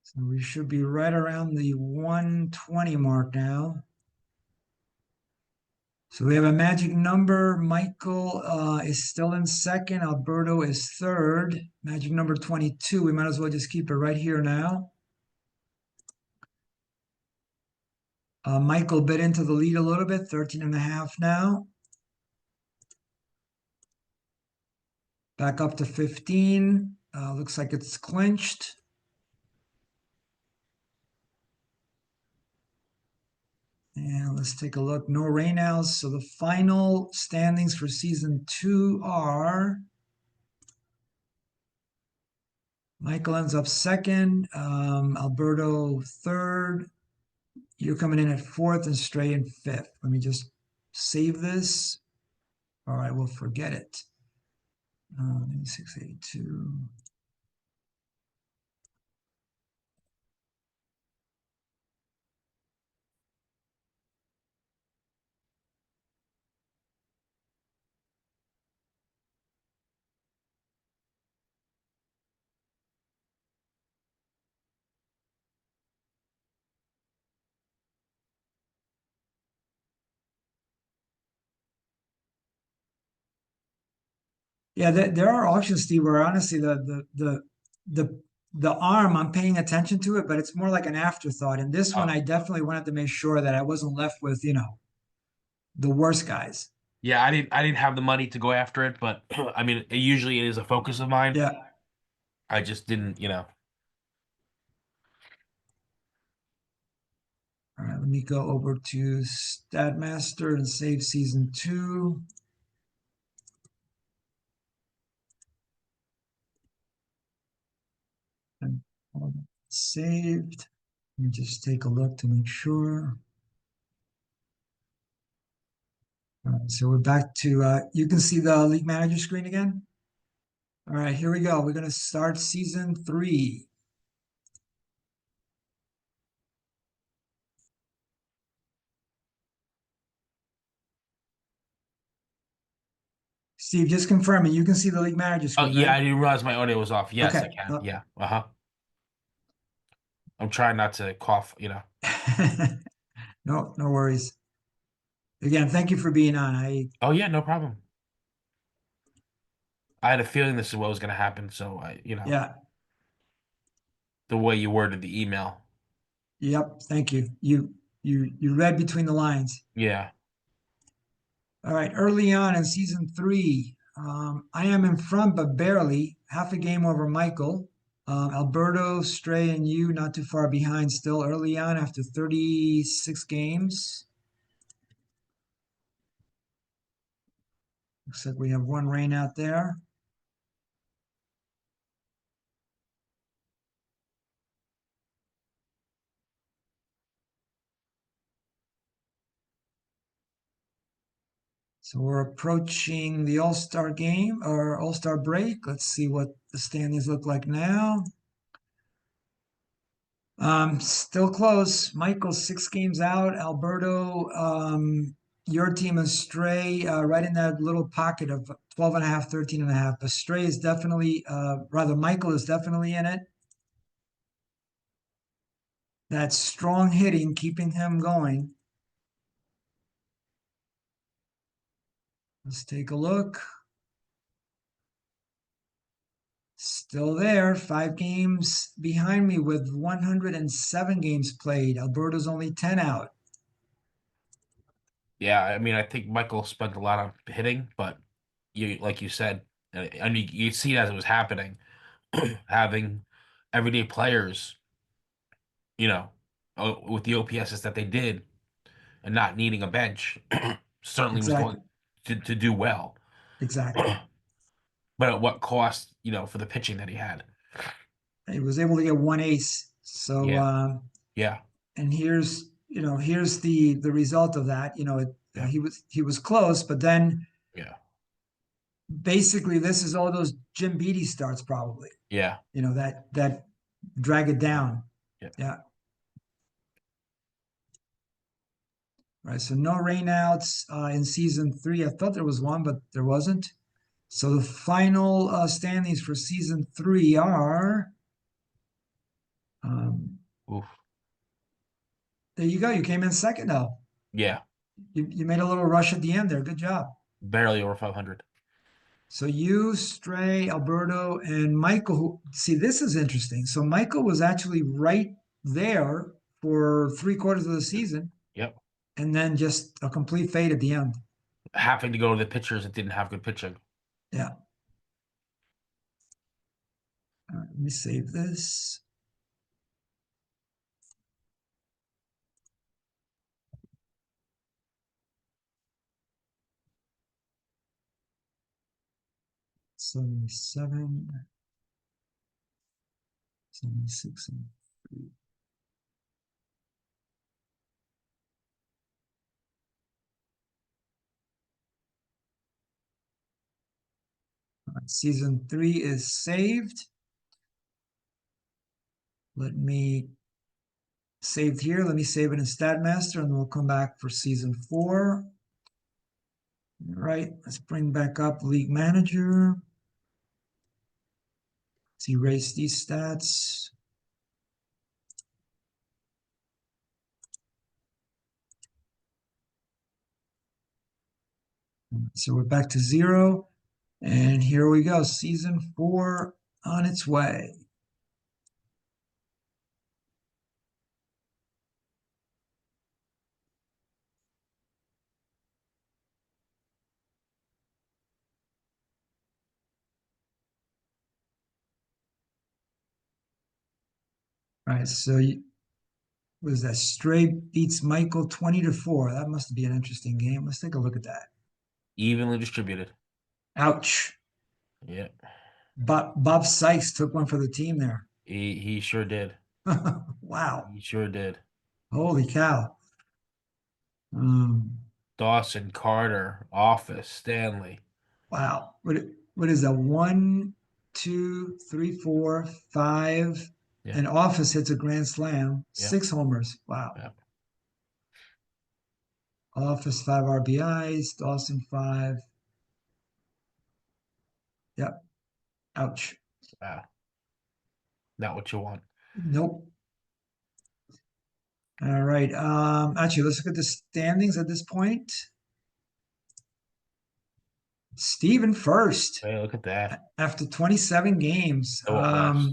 So we should be right around the 120 mark now. So we have a magic number. Michael is still in second. Alberto is third. Magic number 22. We might as well just keep it right here now. Michael bit into the lead a little bit, 13.5 now. Back up to 15. Looks like it's clinched. And let's take a look. No rainouts. So the final standings for season 2 are Michael ends up second, Alberto third. You're coming in at fourth and Stray in fifth. Let me just save this, or I will forget it. 682. Yeah, there are auctions, Steve, where honestly the arm I'm paying attention to it, but it's more like an afterthought. And this one, Oh, I definitely wanted to make sure that I wasn't left with, the worst guys. yeah, I didn't have the money to go after it, but I mean, it usually is a focus of mine. Yeah. I just didn't. All right, let me go over to Statmaster and save season 2. And saved. Let me just take a look to make sure. All right, so we're back to, you can see the League Manager screen again. All right, here we go. We're going to start season 3. Steve, just confirming, you can see the League Manager Oh screen, yeah, right? I didn't realize my audio was off. Yes, I Okay. can. Yeah. Uh-huh. I'm trying not to cough. No, no worries. Again, thank you for being on. Oh yeah, no problem. I had a feeling this is what was going to happen, so Yeah, the way you worded the email. yep, thank you. You read between the lines. Yeah. All right, early on in season 3, I am in front, but barely. Half a game over Michael. Alberto, Stray, and you not too far behind still early on after 36 games. Looks like we have one rain out there. So we're approaching the All-Star game or All-Star break. Let's see what the standings look like now. Still close. Michael's 6 games out. Alberto, your team is Stray, right in that little pocket of 12 and a half, 13 and a half. But Stray is definitely, rather, Michael is definitely in it. That strong hitting, keeping him going. Let's take a look. Still there, 5 games behind me with 107 games played. Alberto's only 10 out. Yeah, I mean, I think Michael spent a lot on hitting, but like you said, I mean, you see it as it was happening, having everyday players, with the OPSs that they did and not needing a bench, certainly was Exactly. going to do well. Exactly. But at what cost, for the pitching that he had? He was able to get one ace. So, Yeah, yeah, and here's the result of that. yeah, He was close, but then yeah, basically this is all those Jim Beattie starts probably. yeah, That drag it down. yeah. Yeah. Right. So no rainouts in season 3. I thought there was one, but there wasn't. So the final standings for season 3 are. Um, Oof. there you go. You came in second though. Yeah, You made a little rush at the end there. Good job. barely over 500. So you, Stray, Alberto, and Michael. See, this is interesting. So Michael was actually right there for 3/4 of the season, Yep. and then just a complete fade at the end. Having to go to the pitchers that didn't have good pitching. Yeah. All right, let me save this. $77, $76, and 3. All right, season 3 is saved. Let me save here. Let me save it in StatMaster, and we'll come back for season 4. All right, let's bring back up League Manager. Let's erase these stats. So we're back to 0. And here we go, season 4 on its way. All right, so was that Stray beats Michael 20-4? That must be an interesting game. Let's take a look at that. Evenly distributed. Ouch. Yeah. Bob Sykes took one for the team there. He sure did. Wow. He sure did. Holy cow. Dawson, Carter, Office, Stanley. Wow. What is that? 1, 2, 3, 4, 5. Yeah. And Office hits a grand slam. Yeah. 6 homers. Wow. Yeah. Office 5 RBIs. Dawson 5. Yep. Ouch. Wow. Not what you want. Nope. All right. Actually, let's look at the standings at this point. Steven first Hey, look at that. after 27 games. No what less.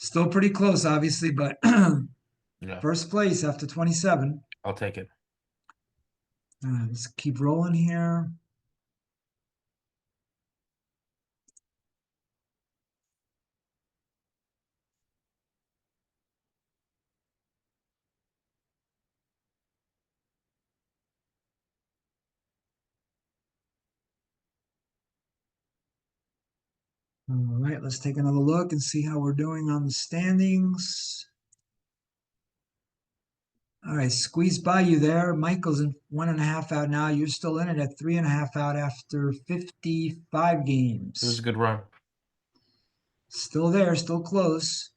Still pretty close, obviously, but Yeah. first place after 27. I'll take it. Let's keep rolling here. All right, let's take another look and see how we're doing on the standings. All right, squeeze by you there. Michael's in 1.5 out now. You're still in it at 3.5 out after 55 games. It was a good run. Still there, still close.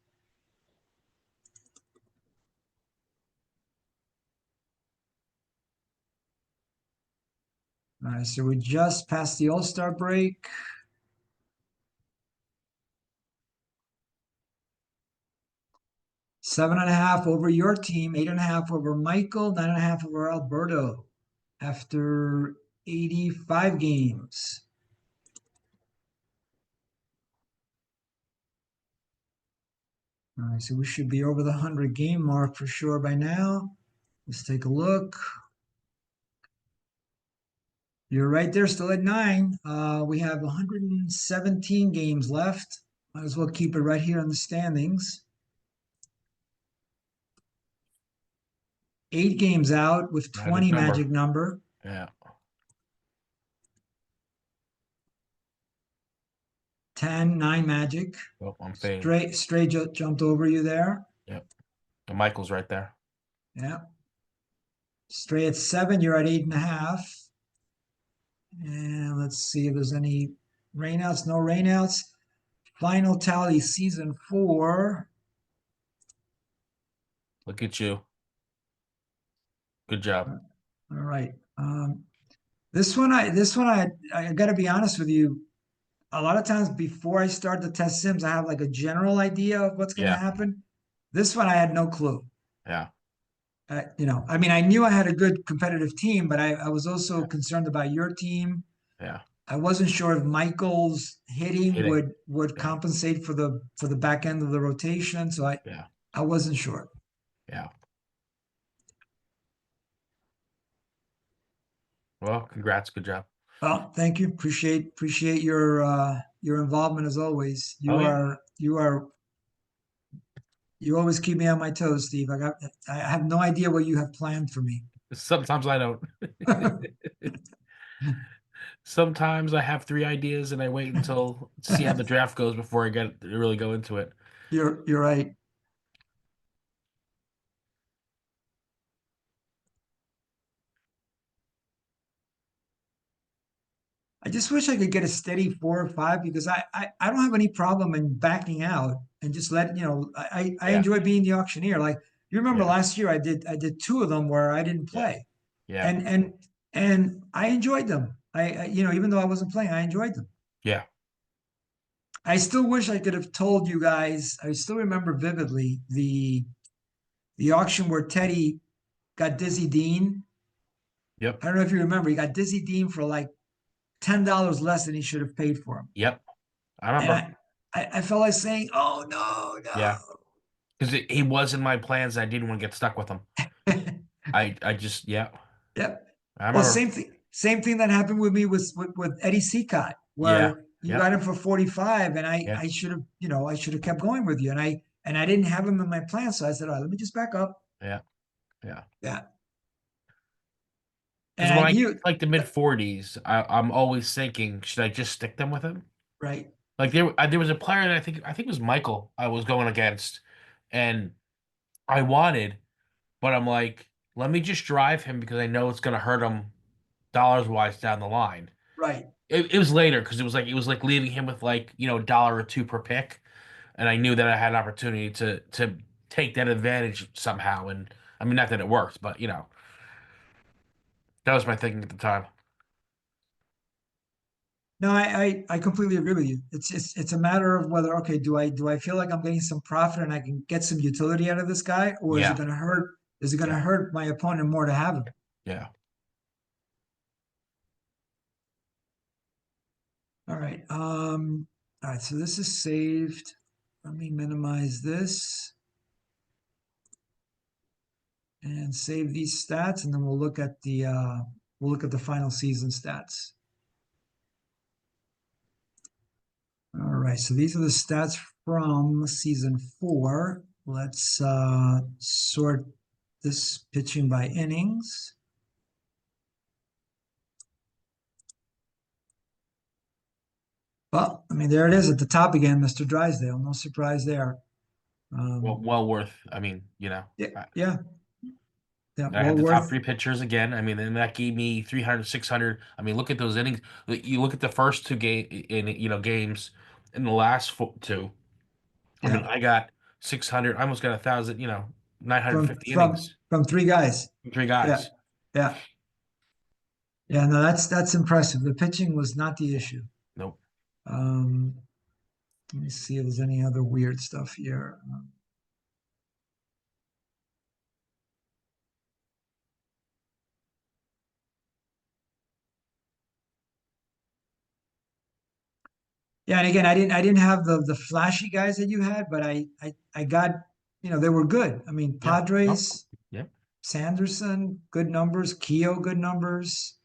All right, so we just passed the All-Star break. Seven and a half over your team, 8.5 over Michael, 9.5 over Alberto after 85 games. All right, so we should be over the 100 game mark for sure by now. Let's take a look. You're right there, still at 9. We have 117 games left. Might as well keep it right here on the standings. 8 games out with 20 magic number. Yeah. 10, 9 magic. Well, I'm fading. Stray jumped over you there. Yep. And Michael's right there. Yeah. Stray at 7, you're at 8.5. And let's see if there's any rainouts. No rainouts. Final tally, season 4. Look at you. Good job. All right. This one, I got to be honest with you. A lot of times before I start the test sims, I have like a general idea of what's going to happen. This one, I had no clue. Yeah. I mean, I knew I had a good competitive team, but I was also concerned about your team. Yeah. I wasn't sure if Michael's hitting would compensate for the back end of the rotation. So I wasn't sure. Yeah. Well, congrats. Good job. Well, thank you. Appreciate your involvement as always. You always keep me on my toes, Steve. I have no idea what you have planned for me. Sometimes I don't. Sometimes I have 3 ideas and I wait until see how the draft goes before I really go into it. You're right. I just wish I could get a steady 4 or 5 because I don't have any problem in backing out and just I enjoy being the auctioneer. Like you remember last year I did 2 of them where I didn't play. Yeah. And I enjoyed them. Even though I wasn't playing, I enjoyed them. Yeah. I still wish I could have told you guys. I still remember vividly the auction where Teddy got Dizzy Dean. Yep. I don't know if you remember. He got Dizzy Dean for like $10 less than he should have paid for him. Yep. I And remember. I felt like saying, "Oh no, Yeah. Because he was in my plans. I didn't want to get stuck with him. no." I just, yeah. Yep. I Well, remember. same thing that happened with me with Eddie Seacott, Yeah. where you Yep. got him for 45, and Yeah. I should have, I should have kept going with you, and I didn't have him in my plan, so I said, "All right, let me just back up." Yeah. Yeah. Yeah, and Because when I I get knew, like the mid 40s, I'm always thinking, should I just stick them with him? right, Like there was a player that I think it was Michael I was going against, and I wanted, but I'm like, let me just drive him because I know it's gonna hurt him dollars wise down the line. right. It was later because it was like leaving him with like a dollar or two per pick, and I knew that I had an opportunity to take that advantage somehow. And I mean, not that it worked, but that was my thinking at the time. No, I completely agree with you. It's a matter of whether, okay, do I feel like I'm getting some profit and I can get some utility out of this guy, or is it Yeah, going to hurt? Is it going to yeah, hurt my opponent more to have him? yeah. All right. All right. So this is saved. Let me minimize this and save these stats, and then we'll look at the final season stats. All right. So these are the stats from season 4. Let's sort this pitching by innings. Well, I mean, there it is at the top again, Mr. Drysdale. No surprise there. Well worth. I mean, Yeah, yeah, yeah. I Well had the top worth. three pitchers again. I mean, and that gave me 300, 600. I mean, look at those innings. You look at the first two games, in the last two. I mean, Yeah, I got 600. I almost got 1,000. from 950 from innings. from three guys. From three Yeah, guys. yeah, yeah. No, that's impressive. The pitching was not the issue. Nope, Um, Let me see if there's any other weird stuff here. Yeah, and again, I didn't have the flashy guys that you had, but I got, they were good. I mean, yeah, nope, Padres, yeah, Sanderson, good numbers, Keo, good numbers.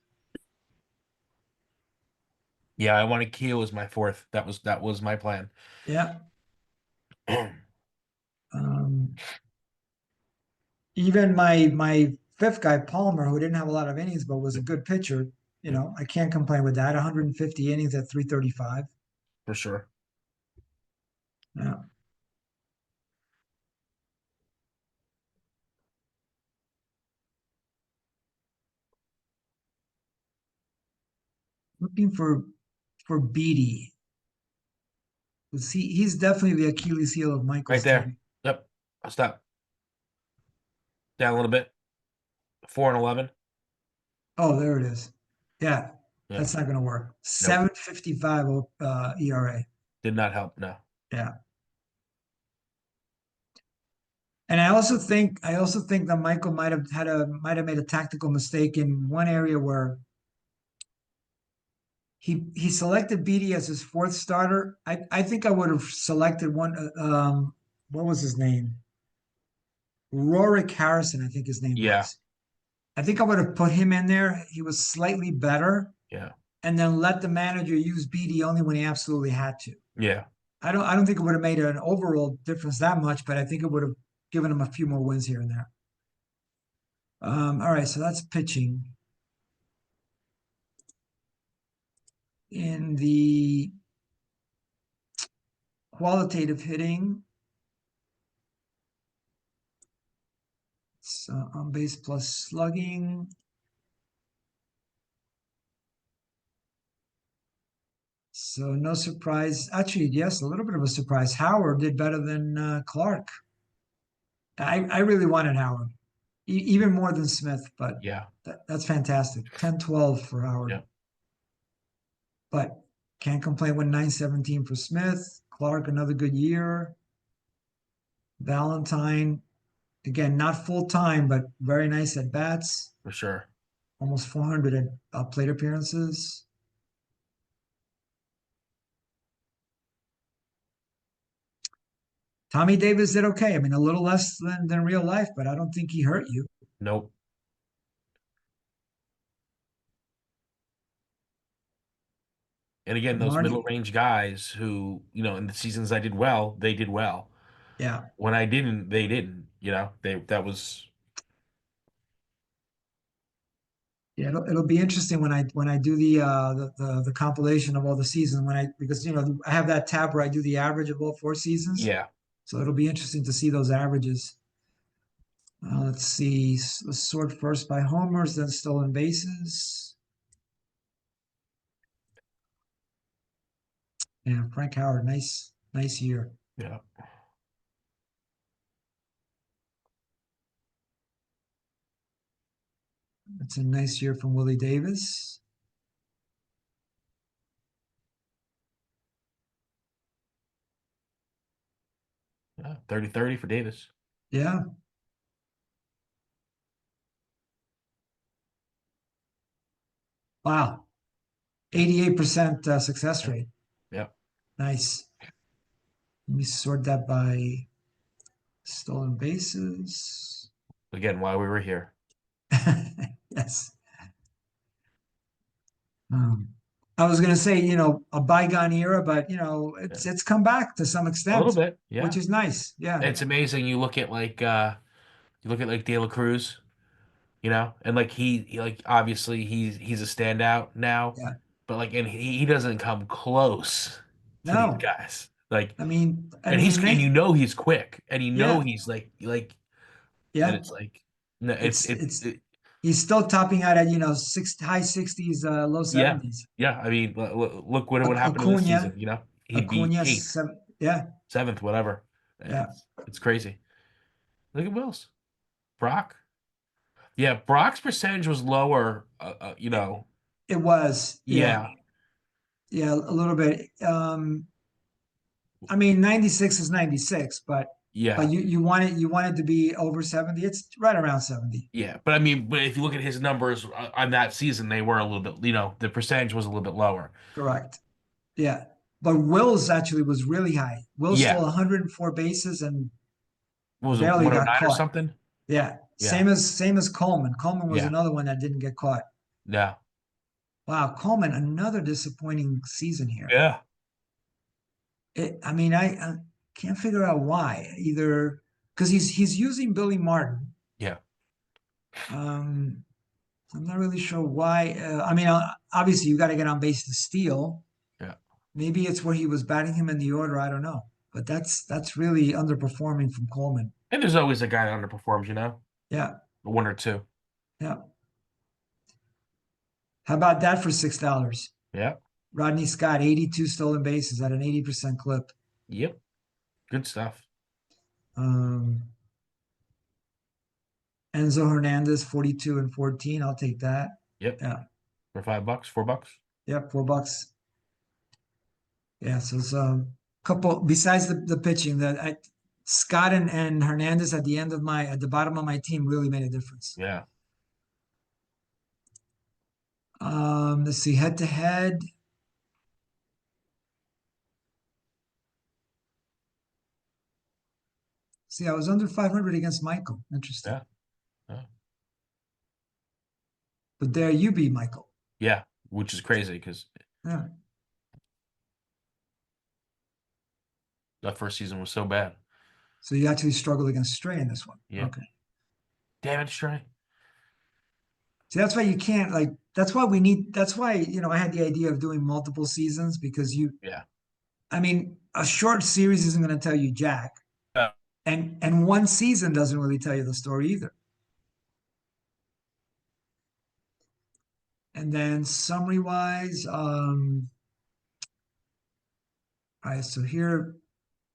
yeah. I wanted Keo as my fourth. That was my plan. Yeah. Um, Even my fifth guy, Palmer, who didn't have a lot of innings but was a good pitcher, Yeah, I can't complain with that. 150 innings at 335. for sure. Yeah. Looking for Beatty. He's definitely the Achilles heel of Right Michael's there. team. Yep. I'll stop down a little bit. 4-11. Oh, there it is. Yeah, Yeah. that's not going to work. Nope. 7.55 ERA. Did not help. No. Yeah. And I also think that Michael might have made a tactical mistake in one area where he selected Beatty as his fourth starter. I think I would have selected one. What was his name? Rorik Harrison, I think his name Yeah. was. I think I would have put him in there. He was slightly better, Yeah. and then let the manager use Beatty only when he absolutely had to. Yeah. I don't think it would have made an overall difference that much, but I think it would have given him a few more wins here and there. All right, so that's pitching. In the qualitative hitting, it's on base plus slugging. So no surprise. Actually, yes, a little bit of a surprise. Howard did better than Clark. I really wanted Howard, even more than Smith, but Yeah. that's fantastic. 10-12 for Howard. Yeah. But can't complain with 917 for Smith. Clark, another good year. Valentine, again, not full time, but very nice at bats. For sure. Almost 400 at plate appearances. Tommy Davis did okay. I mean, a little less than real life, but I don't think he hurt you. Nope. And again, But those middle Marty, range guys who, in the seasons I did well, they did well. yeah. When I didn't, they didn't. That was Yeah, it'll be interesting when I do the compilation of all the seasons because I have that tab where I do the average of all 4 seasons. yeah. So it'll be interesting to see those averages. Let's see. Let's sort first by homers, then stolen bases. Yeah, Frank Howard, nice year. Yeah. It's a nice year from Willie Davis. Yeah. 30-30 for Davis. Yeah. Wow. 88% success Yeah. rate. Yeah. Nice. Let me sort that by stolen bases. Again, while we were here. Yes. Um, I was going to say, a bygone era, but Yeah. it's come back to some A little extent, bit. which Yeah. is nice. Yeah. It's amazing. You look at like De La Cruz, and like like obviously he's a standout now, Yeah. but like and he doesn't come close to these No, guys. Like I mean, and he's quick and yeah, he's like and yeah. it's like no It's he's still topping out at high 60s, low yeah. 70s. Yeah, I mean look what would happen in this Acuna, season, he'd be Acuna, eighth, yeah, seventh, whatever. yeah. It's crazy. Look at Wills. Brock. Yeah, Brock's percentage was lower, It was, yeah, yeah. yeah, a little bit. I mean, 96 is 96, but Yeah. you want it to be over 70. It's right around 70. Yeah, but I mean, but if you look at his numbers on that season, they were a little bit, the percentage was a little bit lower. Correct. Yeah. But Wills actually was really high. Wills stole Yeah. 104 bases and What was it, barely got 109 or caught. something? Yeah. Yeah. Same as Coleman. Coleman was Yeah. another one that didn't get caught. Yeah. Wow, Coleman, another disappointing season here. Yeah. I mean, I can't figure out why. Either because he's using Billy Martin. Yeah. Um, I'm not really sure why. I mean, obviously you got to get on base to steal. Yeah. Maybe it's where he was batting him in the order. I don't know, but that's really underperforming from Coleman. And there's always a guy that underperforms, Yeah, one or two. yeah. How about that for $6? Yeah. Rodney Scott, 82 stolen bases at an 80% clip. Yep. Good stuff. Um, Enzo Hernandez, 42 and 14. I'll take that. Yep. Yeah. For $5, $4. Yep, $4. Yeah, so it's a couple besides the pitching that Scott and Hernandez at the bottom of my team really made a difference. Yeah. Let's see, head to head. See, I was under 500 against Michael. Interesting. Yeah. Yeah. But there you be, Michael. Yeah. Which is crazy because Yeah. that first season was so bad. So you actually struggled against Stray in this one. Yeah. Okay. Damn it, Stray. See, that's why you can't that's why I had the idea of doing multiple seasons because Yeah. I mean, a short series isn't going to tell you jack. Yeah. And one season doesn't really tell you the story either. And then summary wise, all right, so here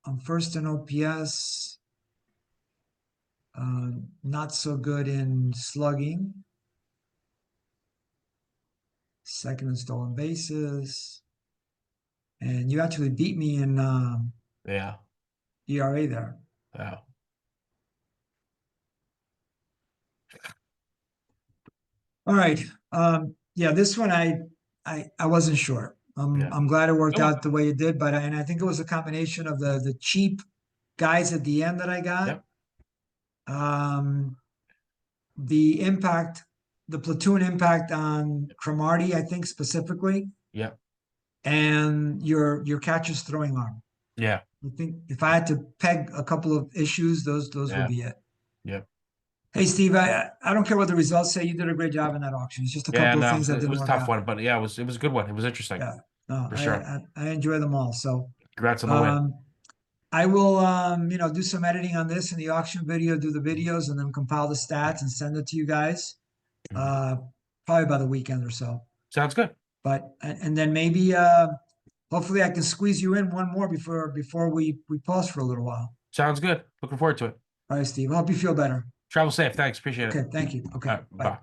I'm first in OPS, not so good in slugging, second in stolen bases, and you actually beat me in Yeah. ERA there. Yeah. All right. Yeah, this one I wasn't sure. Yeah. I'm glad it worked Oh, out the way it did, but I think it was a combination of the cheap guys at the end that I got. Yep. The impact, the platoon impact on Cromartie, I think specifically, Yep. and your catcher's throwing arm. Yeah. I think if I had to peg a couple of issues, those Yeah. would be it. Yep. Hey Steve, I don't care what the results say. You did a great job in that auction. It's just a Yeah, couple of no, things that it didn't was a work tough out. one, but yeah, it was a good one. It was interesting. Yeah, no, For sure. I enjoy them all. So Congrats on the win. I will do some editing on this in the auction video, do the videos, and then compile the stats and send it to you guys. Probably by the weekend or so. Sounds good. But and then maybe hopefully I can squeeze you in one more before we pause for a little while. Sounds good. Looking forward to it. All right, Steve. I hope you feel better. Travel safe. Thanks. Appreciate it. Okay, thank you. Okay, All right, bye. bye.